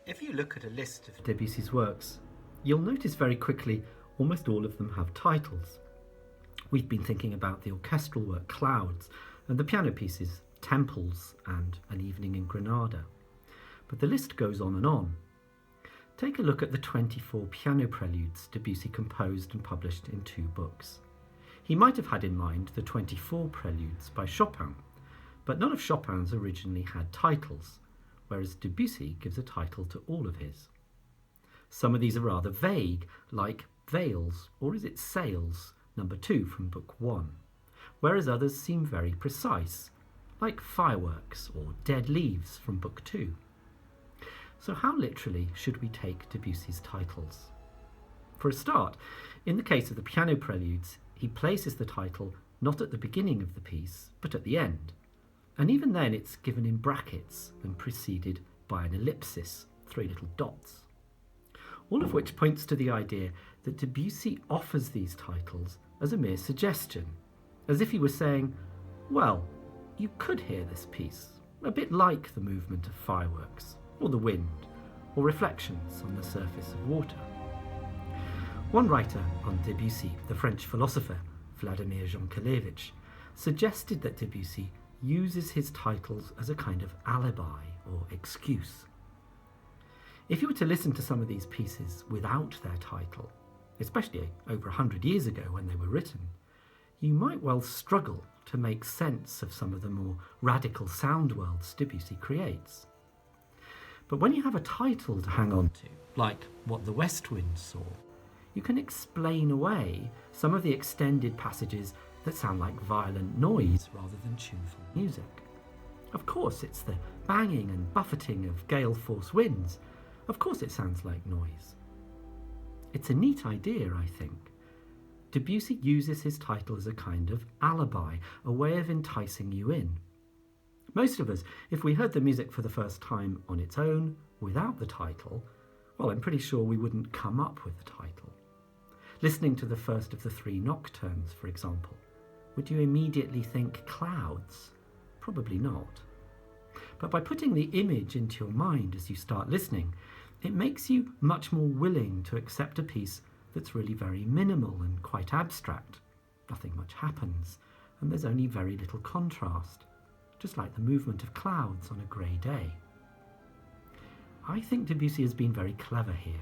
If you look at a list of Debussy's works, you'll notice very quickly almost all of them have titles. We've been thinking about the orchestral work Clouds and the piano pieces Temples and An Evening in Granada. But the list goes on and on. Take a look at the 24 piano preludes Debussy composed and published in 2 books. He might have had in mind the 24 preludes by Chopin, but none of Chopin's originally had titles, whereas Debussy gives a title to all of his. Some of these are rather vague, like Veils, or is it Sails, number 2 from book 1, whereas others seem very precise, like Fireworks or Dead Leaves from book 2. So how literally should we take Debussy's titles? For a start, in the case of the piano preludes, he places the title not at the beginning of the piece, but at the end. And even then it's given in brackets and preceded by an ellipsis, 3 little dots. All of which points to the idea that Debussy offers these titles as a mere suggestion, as if he were saying, well, you could hear this piece, a bit like the movement of Fireworks, or the wind, or reflections on the surface of water. One writer on Debussy, the French philosopher Vladimir Jankelevich, suggested that Debussy uses his titles as a kind of alibi or excuse. If you were to listen to some of these pieces without their title, especially over 100 years ago when they were written, you might well struggle to make sense of some of the more radical sound worlds Debussy creates. But when you have a title to hang on to, like What the West Wind Saw, you can explain away some of the extended passages that sound like violent noise rather than tuneful music. Of course it's the banging and buffeting of gale-force winds. Of course it sounds like noise. It's a neat idea, I think. Debussy uses his title as a kind of alibi, a way of enticing you in. Most of us, if we heard the music for the first time on its own, without the title, well, I'm pretty sure we wouldn't come up with the title. Listening to the first of the 3 nocturnes, for example, would you immediately think Clouds? Probably not. But by putting the image into your mind as you start listening, it makes you much more willing to accept a piece that's really very minimal and quite abstract. Nothing much happens, and there's only very little contrast, just like the movement of clouds on a grey day. I think Debussy has been very clever here.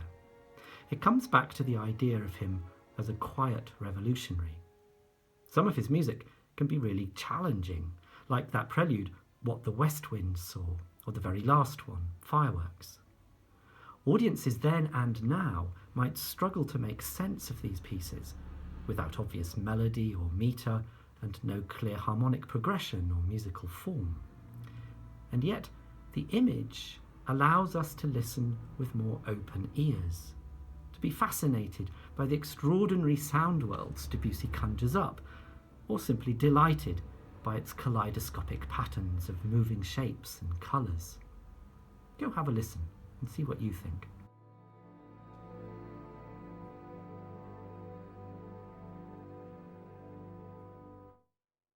It comes back to the idea of him as a quiet revolutionary. Some of his music can be really challenging, like that prelude, What the West Wind Saw, or the very last one, Fireworks. Audiences then and now might struggle to make sense of these pieces without obvious melody or meter and no clear harmonic progression or musical form. And yet, the image allows us to listen with more open ears, to be fascinated by the extraordinary sound worlds Debussy conjures up, or simply delighted by its kaleidoscopic patterns of moving shapes and colours. Go have a listen and see what you think.